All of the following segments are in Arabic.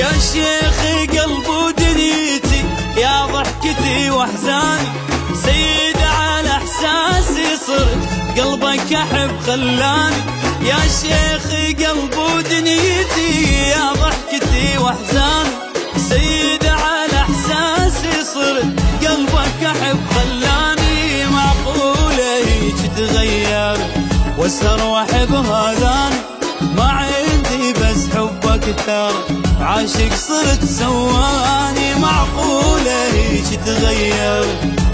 يا شيخ قلب ودنيتي يا ضحكتي واحزاني، سيد على احساسي صرت قلبك احب خلاني. يا شيخ قلب ودنيتي يا ضحكتي واحزاني، سيد على احساسي صرت قلبك احب خلاني. معقوله هيك تغير واسهر واحب هذاني، ما عندي بس حبك كثر عاشق صرت سواني. معقوله هيك تغير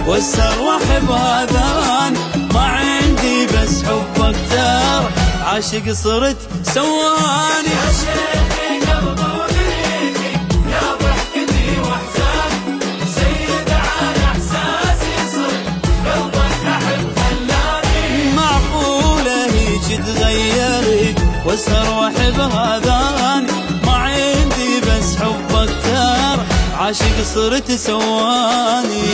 واسهر واحب هذاني، ما عندي بس حبك كثر عاشق صرت سواني. يا شيخ قلب ودنيتي يا ضحكتي واحزاني، سيد على احساسي صرت قلبك احب خلاني. معقوله هيك تغير واسهر واحب هذاني، ما عندي بس حبك كثر عاشق صرت سواني.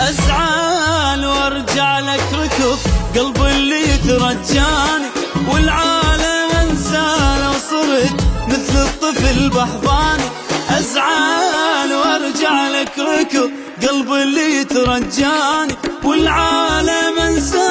أزعل وارجع لك ركض قلب اللي يترجاني، والعالم انسى لو صرت مثل الطفل بحضاني. أزعل وارجع لك ركض قلب اللي يترجاني، والعالم انسى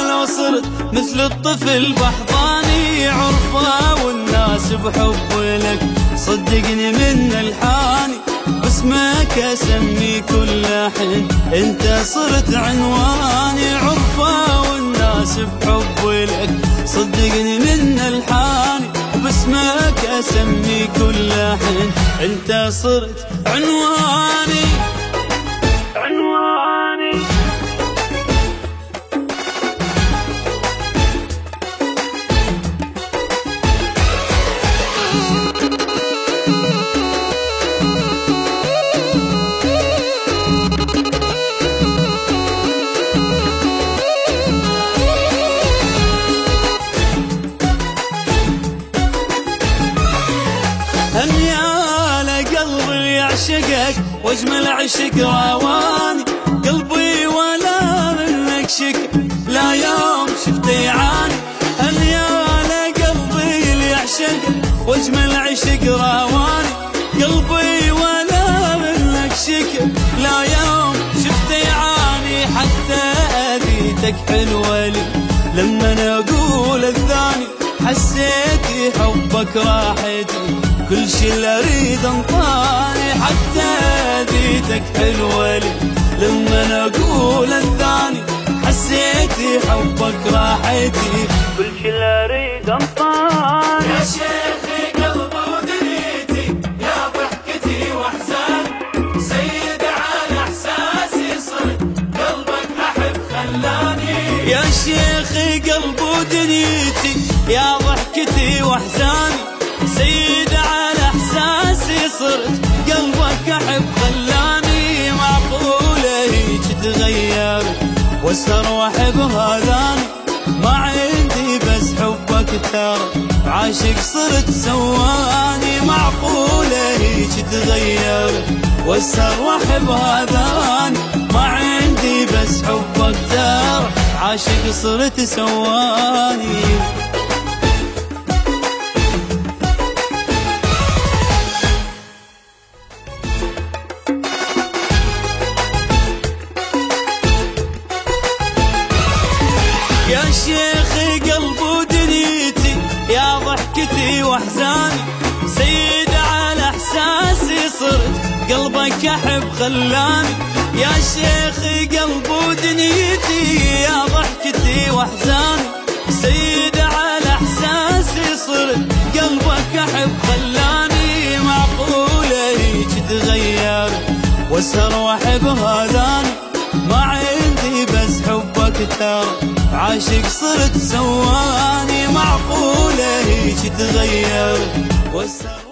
لو صرت مثل الطفل بحضاني. عرفة والناس بحب لك صدقني من الحاني، باسمك اسمي كل حين انت صرت عنواني. عرفة والناس بحب لك صدقني من الحاني، باسمك اسمي كل حين انت صرت عنواني. هني على قلبي يعشقك واجمل عشق رواني، قلبي ولا منك شك لا يوم شفت يعاني. هني على قلبي اللي يعشقك واجمل عشق رواني، قلبي ولا منك شك لا يوم شفت يعاني. حتى اذيتك حلوه لي لما انا اقول الثاني، حسيت حبك راحتي كل شي اللي اريد انطاني. حتى اذيتك حلوه لي لما انا اقول الثاني، حسيت حبك راحتي كل شي اللي اريد انطاني. يا شيخ قلب ودنيتي يا ضحكتي واحزاني، سيد على احساسي صرت قلبك احب خلاني. يا شيخ قلب ودنيتي يا ضحكتي واحزاني، سيد على احساسي صرت قلبك احب خلاني. معقوله هيك تغير واسهر واحب هذاني، ما عندي بس حبك كثر عاشق صرت سواني. معقوله هيك تغير واسهر واحب هذاني، ما عندي بس حبك كثر عاشق صرت سواني. يا شيخ قلب ودنيتي يا ضحكتي واحزاني، سيد على احساسي صرت قلبك احب خلاني. يا شيخ قلب ودنيتي يا ضحكتي واحزاني، سيد على احساسي صرت قلبك احب خلاني. معقوله هيك تغير واسهر واحب هذاني، ما عندي بس حبك كثر عاشق صرت سواني. معقوله هيك تغير واسهر